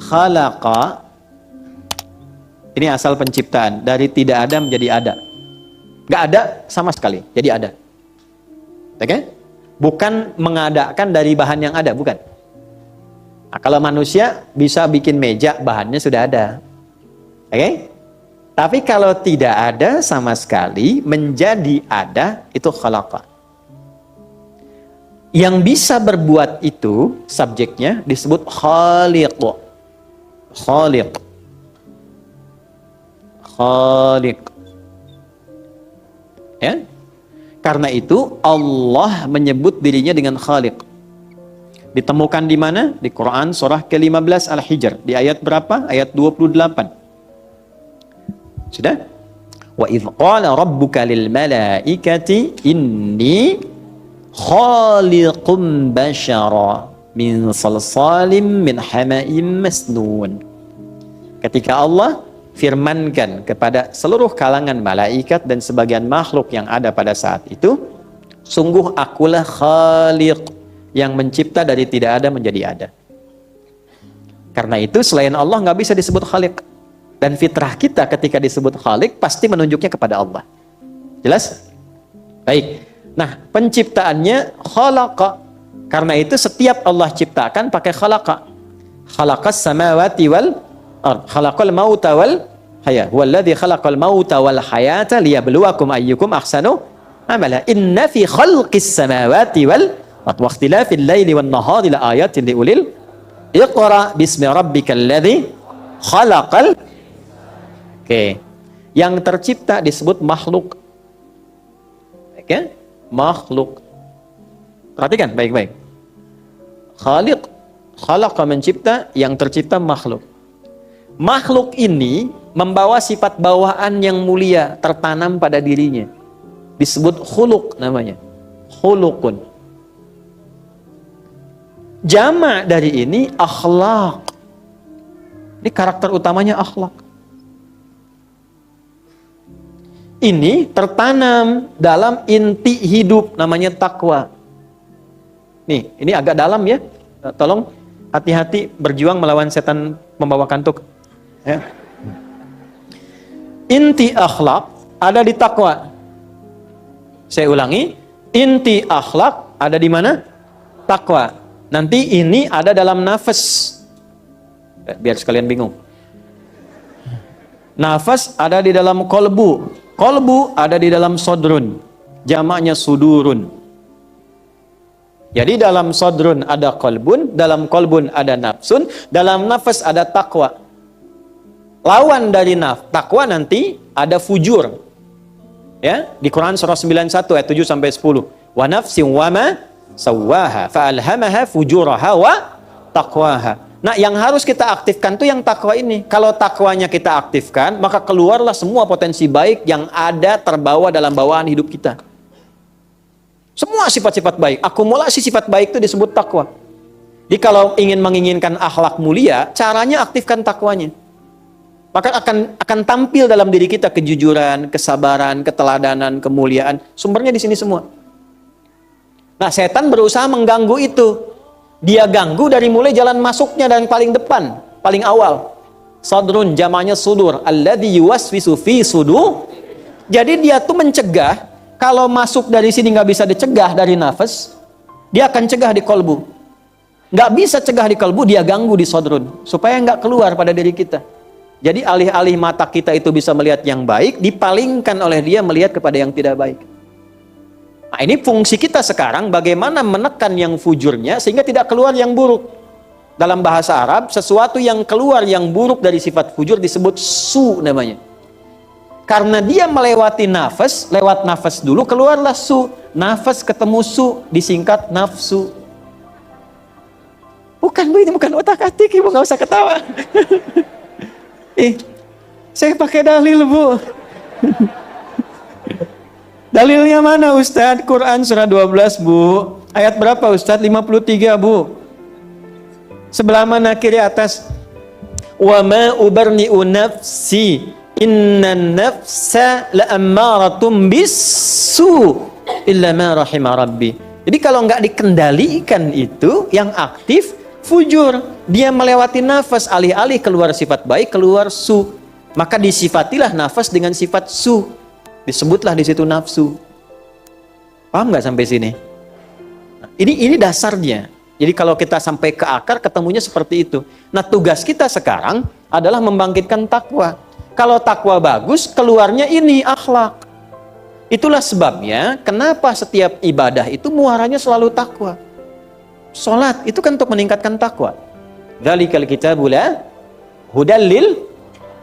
Khalaqa, ini asal penciptaan, dari tidak ada menjadi ada. Nggak ada sama sekali, jadi ada. Oke? Bukan mengadakan dari bahan yang ada, bukan. Nah, kalau manusia bisa bikin meja, bahannya sudah ada. Oke? Tapi kalau tidak ada sama sekali, menjadi ada, itu khalaqa. Yang bisa berbuat itu, subjeknya disebut khaliq. Khaliq. Khaliq. Ya? Karena itu Allah menyebut dirinya dengan Khaliq. Ditemukan di mana? Di Quran surah ke-15 Al-Hijr. Di ayat berapa? Ayat 28. Sudah? Wa idh qala rabbuka lil malaikati inni khaliqum basyara min salsalim min hama'im masnun. Ketika Allah firmankan kepada seluruh kalangan malaikat dan sebagian makhluk yang ada pada saat itu, sungguh akulah Khaliq yang mencipta dari tidak ada menjadi ada. Karena itu selain Allah nggak bisa disebut Khaliq. Dan fitrah kita ketika disebut Khaliq pasti menunjuknya kepada Allah. Jelas? Baik. Nah, penciptaannya khalaqa. Karena itu setiap Allah ciptakan pakai khalaqa. Khalaqas samawati wal ard, khalaqal mauta wal haya. Huwallazi khalaqal mauta wal hayata liyabluwakum ayyukum ahsanu amala. Inna fi khalqis samawati wal ard wa ikhtilafil laili wan nahari la ayatin liulil iqra bismi rabbikal ladzi khalaqal. Oke. Yang tercipta disebut makhluk. Oke? Makhluk. Perhatikan baik-baik. Khaliq, khalaqa mencipta, yang tercipta makhluk. Makhluk ini membawa sifat bawaan yang mulia tertanam pada dirinya. Disebut khuluq namanya. Khuluqun. Jama' dari ini akhlak. Ini karakter utamanya akhlak. Ini tertanam dalam inti hidup namanya takwa. Nih, ini agak dalam ya. Tolong hati-hati berjuang melawan setan pembawa kantuk. Ya. Inti akhlak ada di takwa. Saya ulangi, inti akhlak ada di mana? Takwa. Nanti ini ada dalam nafas. Biar sekalian bingung. Nafas ada di dalam kolbu. Kolbu ada di dalam sodrun. Jamaknya sudurun. Jadi dalam sodrun ada kolbun, dalam kolbun ada nafsun, dalam nafas ada takwa. Lawan dari takwa nanti ada fujur. Ya, di Quran surah 91 ayat 7 sampai 10. Wa nafsin wa ma sawwaha fa alhamaha fujuraha wa taqwaha. Nah, yang harus kita aktifkan tuh yang takwa ini. Kalau takwanya kita aktifkan, maka keluarlah semua potensi baik yang ada terbawa dalam bawaan hidup kita. Semua sifat-sifat baik, akumulasi sifat baik itu disebut takwa. Jadi kalau ingin menginginkan akhlak mulia, caranya aktifkan takwanya. Maka akan tampil dalam diri kita kejujuran, kesabaran, keteladanan, kemuliaan. Sumbernya di sini semua. Nah, setan berusaha mengganggu itu. Dia ganggu dari mulai jalan masuknya dan paling depan, paling awal. Sadrun, jamaknya sudur. Alladzi yuwaswisu fi sudur. Jadi dia tuh mencegah, kalau masuk dari sini nggak bisa dicegah dari nafas, dia akan cegah di kolbu. Nggak bisa cegah di kolbu, dia ganggu di sadrun. Supaya nggak keluar pada diri kita. Jadi alih-alih mata kita itu bisa melihat yang baik, dipalingkan oleh dia melihat kepada yang tidak baik. Nah, ini fungsi kita sekarang bagaimana menekan yang fujurnya sehingga tidak keluar yang buruk. Dalam bahasa Arab, sesuatu yang keluar yang buruk dari sifat fujur disebut su namanya. Karena dia melewati nafas, lewat nafas dulu keluarlah su. Nafas ketemu su, disingkat nafsu. Bukan Bu, ini bukan otak-atik, Ibu nggak usah ketawa. Saya pakai dalil Bu. Dalilnya mana Ustadz? Quran surah 12 Bu. Ayat berapa Ustadz? 53 Bu. Sebelah mana kiri atas? Wa ma ubarni'u nafsi innan nafsa la'ammaratum bisu. illa ma rahima rabbi. Jadi kalau nggak dikendalikan itu, yang aktif fujur. Dia melewati nafas, alih-alih keluar sifat baik, keluar su. Maka disifatilah nafas dengan sifat su. Disebutlah di situ nafsu. Paham nggak sampai sini? Nah, ini dasarnya. Jadi kalau kita sampai ke akar, ketemunya seperti itu. Nah, tugas kita sekarang adalah membangkitkan takwa. Kalau takwa bagus, keluarnya ini akhlak. Itulah sebabnya kenapa setiap ibadah itu muaranya selalu takwa. Salat itu kan untuk meningkatkan takwa. Dzalikal kitabu la hudal lil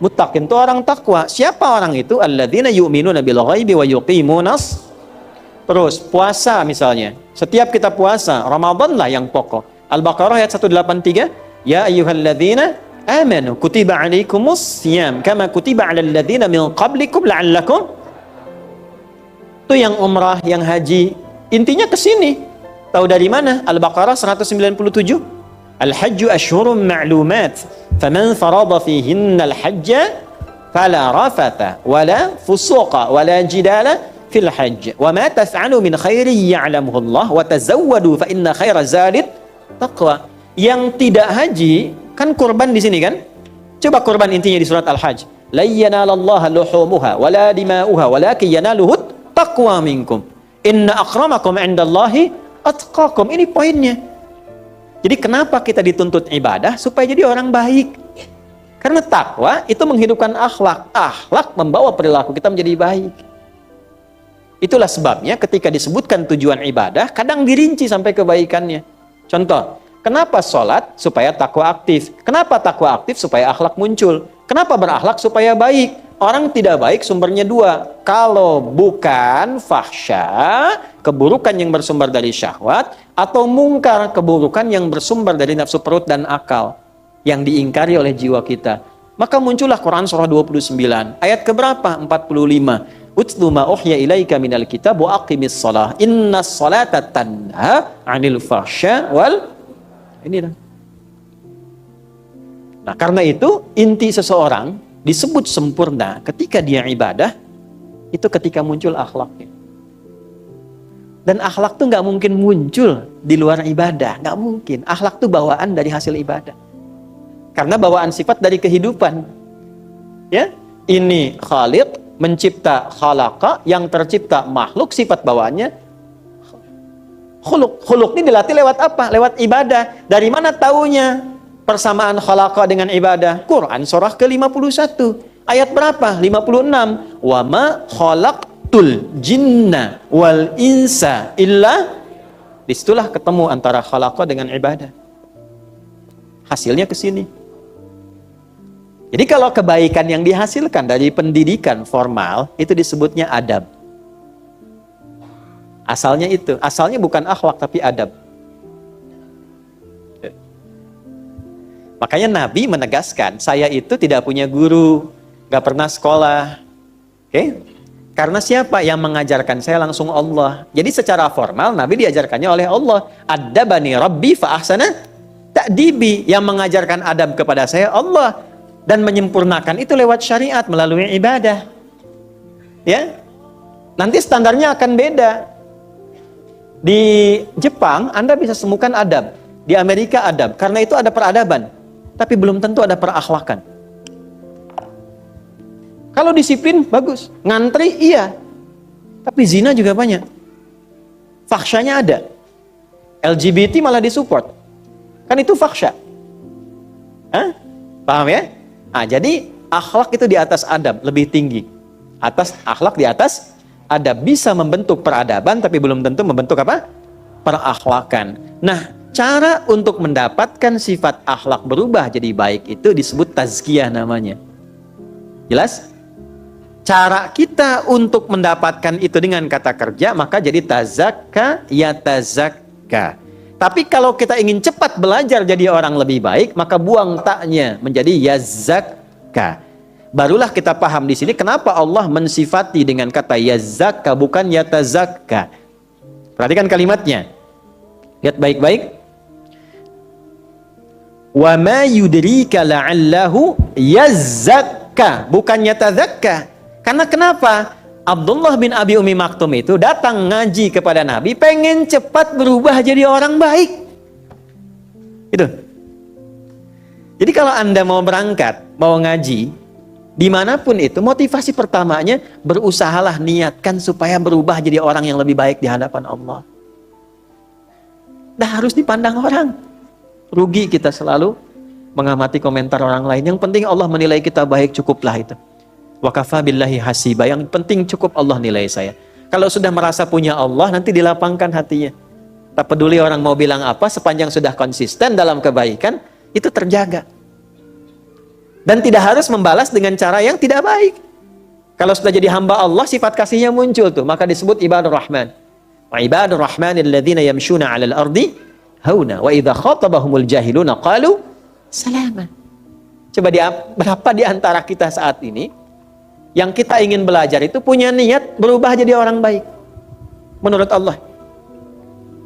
muttaqin. Itu orang takwa. Siapa orang itu? Alladzina yu'minuna bil ghaibi wa yuqimunas. Terus puasa misalnya. Setiap kita puasa, Ramadan lah yang pokok. Al-Baqarah ayat 183, ya ayyuhalladzina amanu kutiba alaikumus syiyam kama kutiba alal ladzina min qablikum la'allakum. Itu yang umrah, yang haji, intinya ke sini. Tahu dari mana? Al-Baqarah 197. Al-hajju ashhurum ma'lumat, faman farada fihinna al-hajja fala rafatha wala fusuqa wala jidala fil hajj. Wa ma taf'alu min khairin ya'lamuhu Allah wa tazawwadu fa inna khaira zadit taqwa. Yang tidak haji kan kurban di sini kan? Coba kurban intinya di surat Al-Hajj. La yanalallaha luhumuha wala dima'uha walakin yanaluhu taqwa minkum. Inna akramakum indallahi atqakum. Ini poinnya. Jadi kenapa kita dituntut ibadah? Supaya jadi orang baik. Karena takwa itu menghidupkan akhlak. Akhlak membawa perilaku kita menjadi baik. Itulah sebabnya ketika disebutkan tujuan ibadah, kadang dirinci sampai kebaikannya. Contoh, kenapa sholat? Supaya takwa aktif. Kenapa takwa aktif? Supaya akhlak muncul. Kenapa berakhlak? Supaya baik. Orang tidak baik sumbernya dua. Kalau bukan fahsya, keburukan yang bersumber dari syahwat, atau mungkar, keburukan yang bersumber dari nafsu perut dan akal, yang diingkari oleh jiwa kita. Maka muncullah Quran surah 29. Ayat keberapa? 45. Utlu ma uhya ilaika minal kitab wa aqimis shalah. Innas salata tanha 'anil fahsya wal. Ini dah. Nah, karena itu inti seseorang disebut sempurna ketika dia ibadah, itu ketika muncul akhlaknya. Dan akhlak tuh nggak mungkin muncul di luar ibadah, nggak mungkin. Akhlak tuh bawaan dari hasil ibadah. Karena bawaan sifat dari kehidupan. Ya, ini Khaliq mencipta khalaqa, yang tercipta makhluk, sifat bawaannya khuluq. Khuluq ini dilatih lewat apa? Lewat ibadah. Dari mana taunya? Persamaan khalaqa dengan ibadah. Quran surah ke-51. Ayat berapa? 56. Wa ma khalaqtul jinna wal insa illa. Disitulah ketemu antara khalaqa dengan ibadah. Hasilnya ke sini. Jadi kalau kebaikan yang dihasilkan dari pendidikan formal, itu disebutnya adab. Asalnya itu. Asalnya bukan akhlak tapi adab. Makanya Nabi menegaskan, saya itu tidak punya guru, gak pernah sekolah. Oke? Karena siapa yang mengajarkan saya? Langsung Allah. Jadi secara formal Nabi diajarkannya oleh Allah. Adabani Rabbi fa ahsana ta'dibi. Yang mengajarkan adab kepada saya Allah, dan menyempurnakan itu lewat syariat melalui ibadah. Ya? Nanti standarnya akan beda. Di Jepang Anda bisa temukan adab, di Amerika adab. Karena itu ada peradaban. Tapi belum tentu ada perakhlakan. Kalau disiplin, bagus. Ngantri, iya. Tapi zina juga banyak. Fahsyanya ada. LGBT malah disupport. Kan itu fahsya. Hah? Paham ya? Nah, jadi akhlak itu di atas adab, lebih tinggi. Akhlak di atas adab. Bisa membentuk peradaban, tapi belum tentu membentuk apa? Perakhlakan. Nah, cara untuk mendapatkan sifat akhlak berubah jadi baik itu disebut tazkiyah namanya. Jelas? Cara kita untuk mendapatkan itu dengan kata kerja, maka jadi tazakka ya tazakka. Tapi kalau kita ingin cepat belajar jadi orang lebih baik, maka buang taknya menjadi yazakka. Barulah kita paham di sini kenapa Allah mensifati dengan kata yazakka bukan yatazakka. Perhatikan kalimatnya. Lihat baik-baik. Wa ma yudrika la'allahu yazzakka, bukan yatazakka. Karena kenapa? Abdullah bin Abi Umi Maktum itu datang ngaji kepada Nabi, pengen cepat berubah jadi orang baik. Itu. Jadi kalau Anda mau berangkat, mau ngaji, dimanapun itu, motivasi pertamanya, berusahalah niatkan supaya berubah jadi orang yang lebih baik di hadapan Allah. Dah harus dipandang orang. Rugi kita selalu mengamati komentar orang lain. Yang penting Allah menilai kita baik, cukuplah itu. Wa kafa billahi hasiba. Yang penting cukup Allah nilai saya. Kalau sudah merasa punya Allah, nanti dilapangkan hatinya. Tak peduli orang mau bilang apa, sepanjang sudah konsisten dalam kebaikan, itu terjaga. Dan tidak harus membalas dengan cara yang tidak baik. Kalau sudah jadi hamba Allah, sifat kasihnya muncul tuh, maka disebut ibadur rahman. Wa ibadur rahmanil ladzina yamshuna 'alal ardi hauna wa idza khatabahumul jahiluna qalu salama. Coba berapa di antara kita saat ini yang kita ingin belajar itu punya niat berubah jadi orang baik menurut Allah.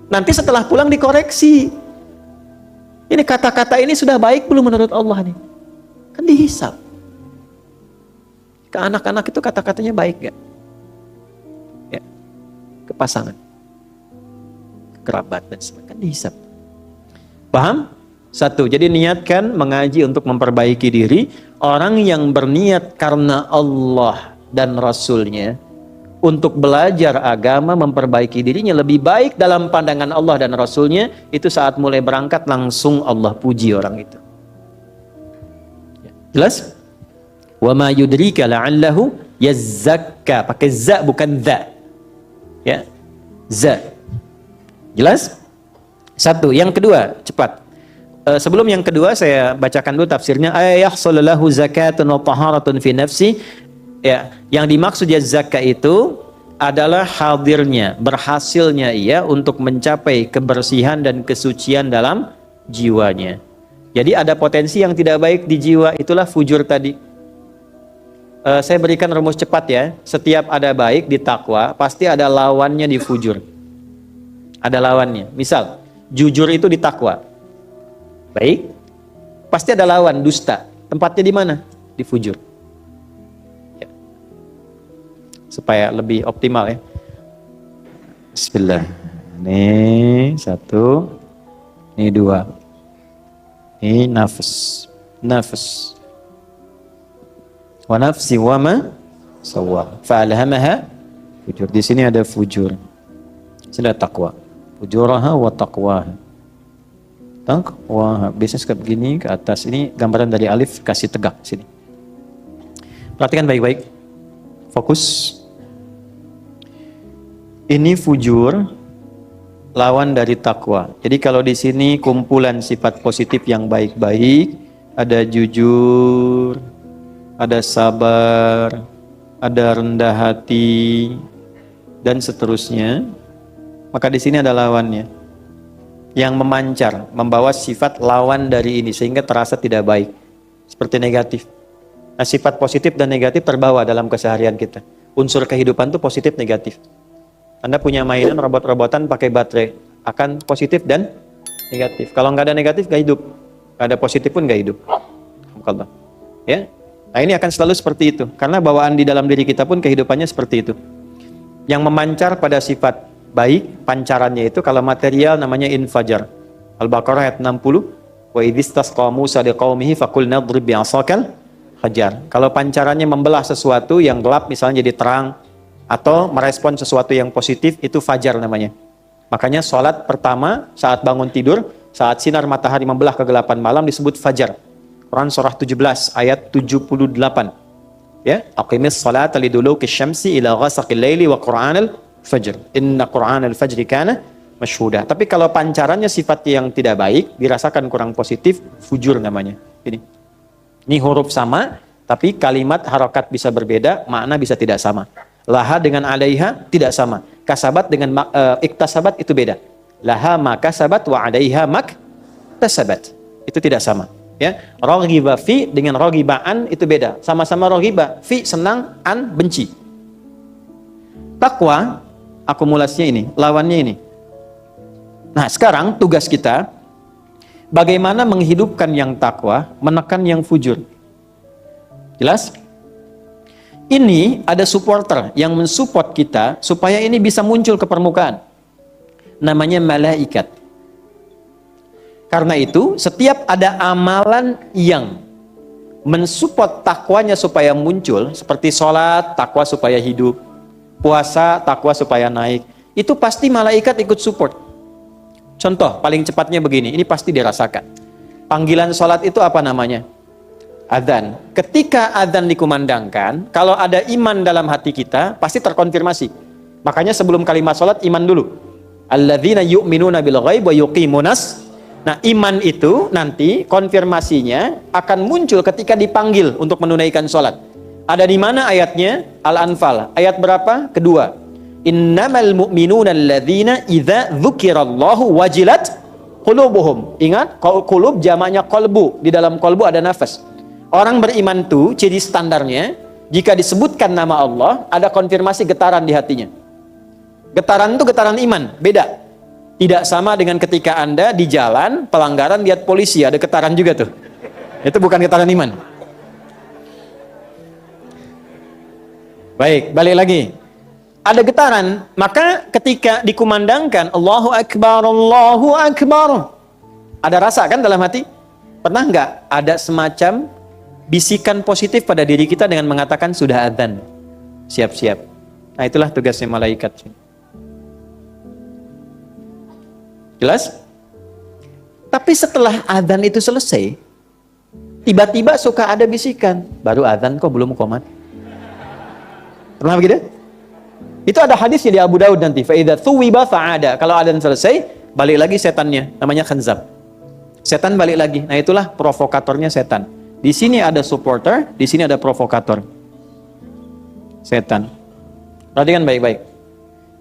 Nanti setelah pulang dikoreksi. Ini kata-kata ini sudah baik belum menurut Allah nih? Kan dihisab. Ke anak-anak itu kata-katanya baik gak? Ya. Ke pasangan, ke kerabat dan sebagainya, kan dihisab. Paham? Satu, jadi niatkan mengaji untuk memperbaiki diri. Orang yang berniat karena Allah dan Rasulnya untuk belajar agama, memperbaiki dirinya lebih baik dalam pandangan Allah dan Rasulnya, itu saat mulai berangkat langsung Allah puji orang itu. Jelas? Wa ma yudrika la'allahu yazzakka. Pakai za bukan dha. Ya. Za. Jelas? Satu. Yang kedua, cepat. Sebelum yang kedua saya bacakan dulu tafsirnya. Ayahsullahu zakatun wa taharatun fi nafsi. Ya, yang dimaksud ya zakat itu adalah hadirnya, berhasilnya ia untuk mencapai kebersihan dan kesucian dalam jiwanya. Jadi ada potensi yang tidak baik di jiwa, itulah fujur tadi. Saya berikan rumus cepat ya. Setiap ada baik di takwa, pasti ada lawannya di fujur. Ada lawannya. Misal, jujur itu di takwa. Baik, pasti ada lawan, dusta. Tempatnya di mana? Di fujur. Ya. Supaya lebih optimal ya. Bismillah. Ini satu, ini dua. Ini nafas. Nafas. Wa nafsi wa ma sawwa. Fa'alhamaha fujur. Di sini ada fujur. Sini ada takwa. Fujuraha wa taqwaha. Wah, biasanya suka begini ke atas. Ini gambaran dari alif, kasih tegak sini. Perhatikan baik-baik. Fokus. Ini fujur, lawan dari takwa. Jadi kalau di sini kumpulan sifat positif yang baik-baik, ada jujur, ada sabar, ada rendah hati, dan seterusnya. Maka di sini ada lawannya. Yang memancar, membawa sifat lawan dari ini sehingga terasa tidak baik, seperti negatif. Nah, sifat positif dan negatif terbawa dalam keseharian kita. Unsur kehidupan itu positif negatif. Anda punya mainan robot-robotan pakai baterai, akan positif dan negatif. Kalau nggak ada negatif nggak hidup, nggak ada positif pun nggak hidup. Ya, nah ini akan selalu seperti itu karena bawaan di dalam diri kita pun kehidupannya seperti itu. Yang memancar pada sifat baik, pancarannya itu kalau material namanya infajar. Al-Baqarah ayat 60. Wa idzistasqa Musa liqaumihi faqulna idrib bi'asakal hajar. Kalau pancarannya membelah sesuatu yang gelap misalnya jadi terang atau merespon sesuatu yang positif, itu fajar namanya. Makanya sholat pertama saat bangun tidur, saat sinar matahari membelah kegelapan malam disebut fajar. Quran surah 17 ayat 78. Ya, aqimis sholata liduluki syamsi ila ghasaqil laili wa qur'anal fajr. Inna Qur'anal fajri kana masyhuda. Tapi kalau pancarannya sifat yang tidak baik, dirasakan kurang positif, fujur namanya. Ini huruf sama, tapi kalimat harokat bisa berbeda, makna bisa tidak sama. Laha dengan alaiha tidak sama. Kasabat dengan iktasabat itu beda. Laha makasabat wa alaiha maktasabat. Itu tidak sama. Ya, raghiba fi dengan raghibaan itu beda. Sama-sama raghiba, fi senang, an benci. Takwa akumulasinya ini, lawannya ini. Nah, sekarang tugas kita bagaimana menghidupkan yang takwa, menekan yang fujur. Jelas? Ini ada supporter yang mensupport kita supaya ini bisa muncul ke permukaan. Namanya malaikat. Karena itu, setiap ada amalan yang mensupport takwanya supaya muncul, seperti sholat, takwa supaya hidup, puasa, takwa supaya naik, itu pasti malaikat ikut support. Contoh, paling cepatnya begini, ini pasti dirasakan. Panggilan sholat itu apa namanya? Adzan. Ketika adzan dikumandangkan, kalau ada iman dalam hati kita, pasti terkonfirmasi. Makanya sebelum kalimat sholat, iman dulu. Alladzina yu'minuna bil ghaib wa yuqimunas. Nah, iman itu nanti konfirmasinya akan muncul ketika dipanggil untuk menunaikan sholat. Ada di mana ayatnya? Al-Anfal. Ayat berapa? Kedua. Innamal mu'minuna alladzina idza dzukirallahu wajilat qulubuhum. Ingat, qulub jamaknya qalbu. Di dalam qalbu ada nafas. Orang beriman tuh ciri standarnya, jika disebutkan nama Allah, ada konfirmasi getaran di hatinya. Getaran itu getaran iman, beda. Tidak sama dengan ketika Anda di jalan, pelanggaran, lihat polisi, ada getaran juga tuh. Itu bukan getaran iman. Baik, balik lagi. Ada getaran, maka ketika dikumandangkan Allahu Akbar, Allahu Akbar, ada rasa kan dalam hati? Pernah nggak ada semacam bisikan positif pada diri kita dengan mengatakan sudah adzan, siap-siap. Nah, itulah tugasnya malaikat. Jelas? Tapi setelah adzan itu selesai, tiba-tiba suka ada bisikan, baru adzan kok belum qomat. Pernah begitu? Itu ada hadisnya di Abu Daud nanti. Fa idza thuwiba fa'ada. Kalau adzan selesai, balik lagi setannya, namanya khanzab. Setan balik lagi. Nah, itulah provokatornya setan. Di sini ada supporter, di sini ada provokator. Setan. Perhatikan baik-baik.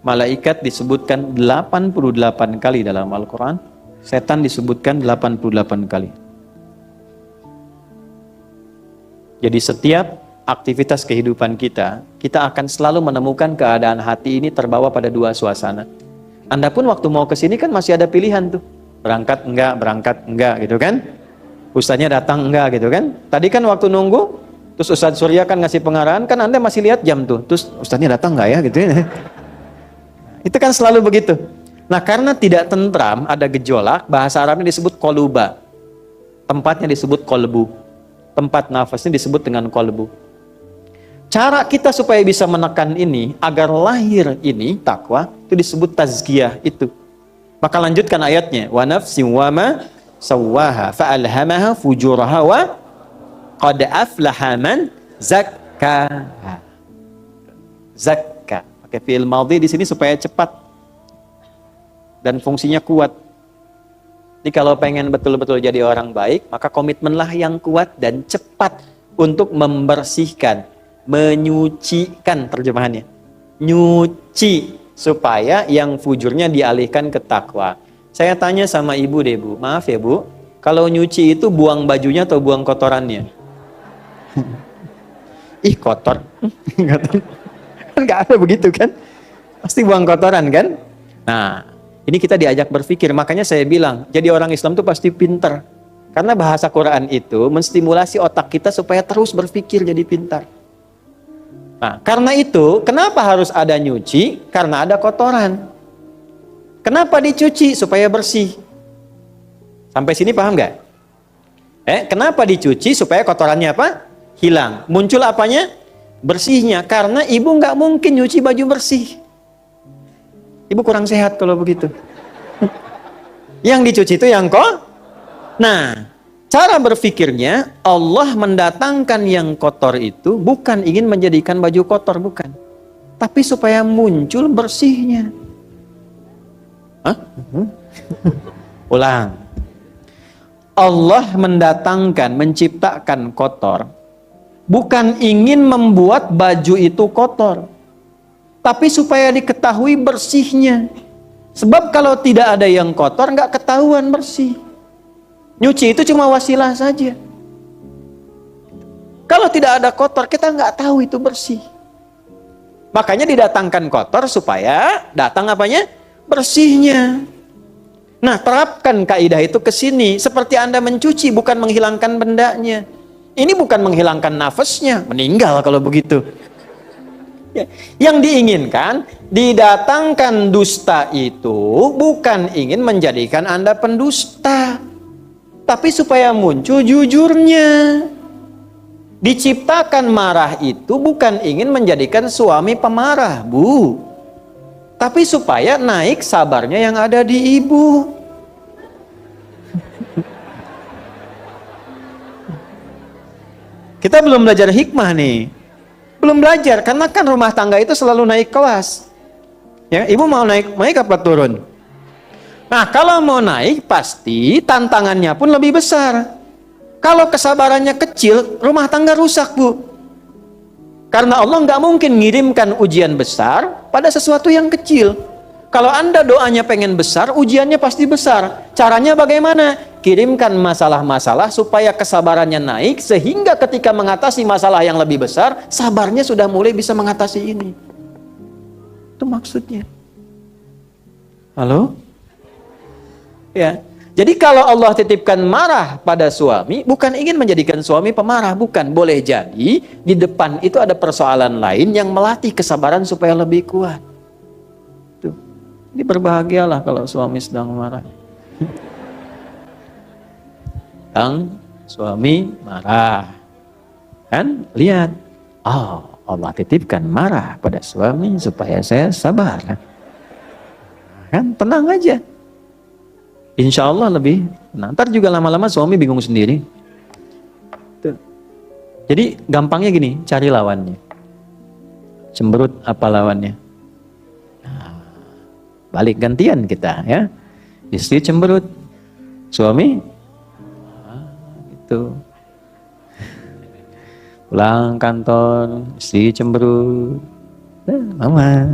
Malaikat disebutkan 88 kali dalam Al-Quran. Setan disebutkan 88 kali. Jadi setiap aktivitas kehidupan kita, kita akan selalu menemukan keadaan hati ini terbawa pada dua suasana. Anda pun waktu mau ke sini kan masih ada pilihan tuh. Berangkat enggak gitu kan? Ustadznya datang enggak gitu kan? Tadi kan waktu nunggu, terus Ustadz Surya kan ngasih pengarahan, kan Anda masih lihat jam tuh. Terus Ustadznya datang enggak ya gitu ya? Itu kan selalu begitu. Nah, karena tidak tentram, ada gejolak, bahasa Arabnya disebut qoluba. Tempatnya disebut kolbu. Tempat nafasnya disebut dengan kolbu. Cara kita supaya bisa menekan ini, agar lahir ini, takwa, itu disebut tazkiyah itu. Maka lanjutkan ayatnya. Wa nafsin wa ma sawwaha fa'alhamaha fujuraha wa qad aflaha man zakkaha. Zakka. Pakai fi'il madhi di sini supaya cepat dan fungsinya kuat. Jadi kalau pengen betul-betul jadi orang baik, maka komitmenlah yang kuat dan cepat untuk membersihkan, menyucikan, terjemahannya. Nyuci supaya yang fujurnya dialihkan ke takwa. Saya tanya sama ibu deh bu, maaf ya bu, kalau nyuci itu buang bajunya atau buang kotorannya? Ih kotor, kan nggak ada begitu kan? Pasti buang kotoran kan? Nah, ini kita diajak berpikir, makanya saya bilang, jadi orang Islam itu pasti pintar. Karena bahasa Quran itu menstimulasi otak kita supaya terus berpikir jadi pintar. Nah, karena itu, kenapa harus ada nyuci? Karena ada kotoran. Kenapa dicuci? Supaya bersih. Sampai sini paham nggak? Kenapa dicuci? Supaya kotorannya apa? Hilang. Muncul apanya? Bersihnya. Karena ibu nggak mungkin nyuci baju bersih. Ibu kurang sehat kalau begitu. Yang dicuci itu yang kok. Nah, cara berpikirnya Allah mendatangkan yang kotor itu bukan ingin menjadikan baju kotor, bukan. Tapi supaya muncul bersihnya. Hah? Ulang. Allah mendatangkan, menciptakan kotor bukan ingin membuat baju itu kotor, tapi supaya diketahui bersihnya. Sebab kalau tidak ada yang kotor, nggak ketahuan bersih. Nyuci itu cuma wasilah saja. Kalau tidak ada kotor, kita nggak tahu itu bersih. Makanya didatangkan kotor supaya datang apanya? Bersihnya. Nah, terapkan kaidah itu ke sini. Seperti Anda mencuci, bukan menghilangkan bendanya. Ini bukan menghilangkan nafasnya, meninggal kalau begitu. Ya, yang diinginkan, didatangkan dusta itu bukan ingin menjadikan Anda pendusta, tapi supaya muncul jujurnya. Diciptakan marah itu bukan ingin menjadikan suami pemarah, Bu. Tapi supaya naik sabarnya yang ada di ibu. Kita belum belajar hikmah nih. Belum belajar, karena kan rumah tangga itu selalu naik kelas. Ya, ibu mau naik apa turun? Nah, kalau mau naik, pasti tantangannya pun lebih besar. Kalau kesabarannya kecil, rumah tangga rusak, Bu. Karena Allah nggak mungkin ngirimkan ujian besar pada sesuatu yang kecil. Kalau Anda doanya pengen besar, ujiannya pasti besar. Caranya bagaimana? Kirimkan masalah-masalah supaya kesabarannya naik, sehingga ketika mengatasi masalah yang lebih besar, sabarnya sudah mulai bisa mengatasi ini. Itu maksudnya. Halo? Ya. Jadi kalau Allah titipkan marah pada suami, bukan ingin menjadikan suami pemarah, bukan. Boleh jadi di depan itu ada persoalan lain yang melatih kesabaran supaya lebih kuat. Tuh. Ini berbahagialah kalau suami sedang marah. Suami marah. Kan? Lihat. Oh, Allah titipkan marah pada suami supaya saya sabar. Kan? Tenang aja. Insya Allah lebih. Nah, ntar juga lama-lama suami bingung sendiri. Tuh. Jadi gampangnya gini, cari lawannya. Cemberut apa lawannya? Nah, balik gantian kita ya. Istri cemberut, suami gitu. Pulang kantor, istri cemberut. Mama,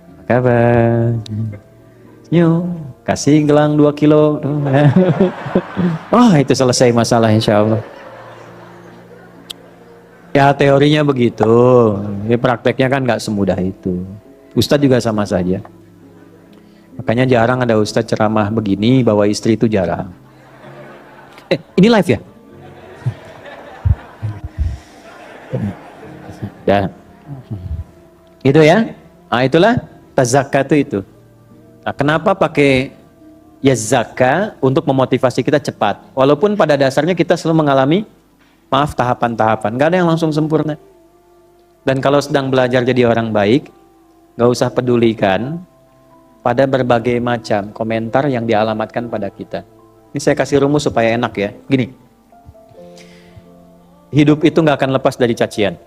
apa kabar? Yuk. Kasih gelang 2 kilo. Oh, itu selesai masalah insya Allah. Ya teorinya begitu. Ya, prakteknya kan nggak semudah itu. Ustadz juga sama saja. Makanya jarang ada ustadz ceramah begini bawa istri itu jarang. Ini live ya? Ya. Itu ya. Nah, itulah tazakka itu. Nah, kenapa pakai ya zakah untuk memotivasi kita cepat? Walaupun pada dasarnya kita selalu mengalami tahapan-tahapan. Gak ada yang langsung sempurna. Dan kalau sedang belajar jadi orang baik, gak usah pedulikan pada berbagai macam komentar yang dialamatkan pada kita. Ini saya kasih rumus supaya enak ya. Gini, hidup itu gak akan lepas dari cacian.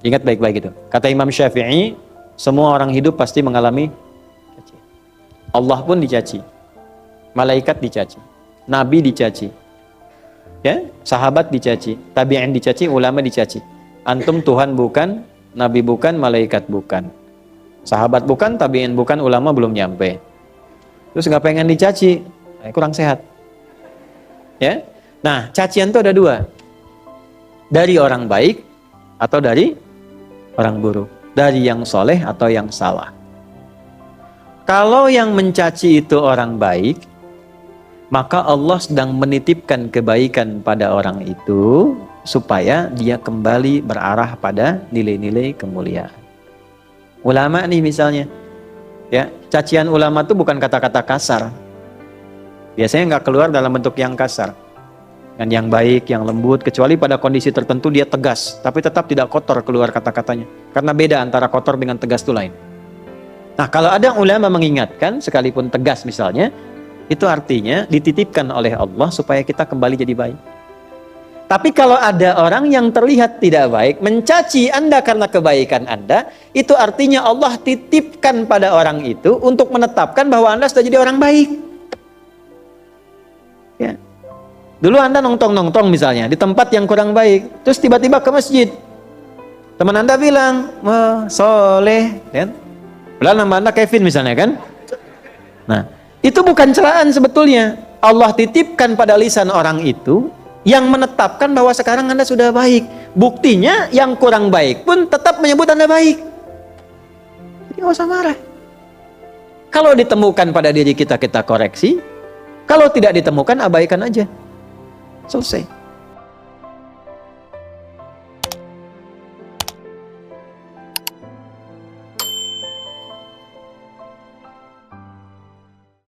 Ingat baik-baik itu. Kata Imam Syafi'i, semua orang hidup pasti mengalami cacian. Allah pun dicaci, malaikat dicaci, nabi dicaci, ya, sahabat dicaci, tabi'in dicaci, ulama dicaci. Antum Tuhan bukan, nabi bukan, malaikat bukan, sahabat bukan, tabi'in bukan, ulama belum nyampe. Terus nggak pengen dicaci, kurang sehat. Ya, nah cacian itu ada 2, dari orang baik atau dari orang buruk, dari yang soleh atau yang salah. Kalau yang mencaci itu orang baik, maka Allah sedang menitipkan kebaikan pada orang itu supaya dia kembali berarah pada nilai-nilai kemuliaan. Ulama nih misalnya, ya, cacian ulama itu bukan kata-kata kasar. Biasanya nggak keluar dalam bentuk yang kasar. Dan yang baik, yang lembut, kecuali pada kondisi tertentu dia tegas, tapi tetap tidak kotor keluar kata-katanya. Karena beda antara kotor dengan tegas itu lain. Nah, kalau ada ulama mengingatkan, sekalipun tegas misalnya, itu artinya dititipkan oleh Allah supaya kita kembali jadi baik. Tapi kalau ada orang yang terlihat tidak baik, mencaci Anda karena kebaikan Anda, itu artinya Allah titipkan pada orang itu untuk menetapkan bahwa Anda sudah jadi orang baik. Ya. Dulu Anda nongtong-nongtong misalnya, di tempat yang kurang baik, terus tiba-tiba ke masjid. Teman Anda bilang, soleh, kan? Padahal nama Anda Kevin misalnya kan. Nah, itu bukan celaan sebetulnya. Allah titipkan pada lisan orang itu yang menetapkan bahwa sekarang Anda sudah baik. Buktinya yang kurang baik pun tetap menyebut Anda baik. Jadi nggak usah marah. Kalau ditemukan pada diri kita, kita koreksi. Kalau tidak ditemukan, abaikan aja. Selesai.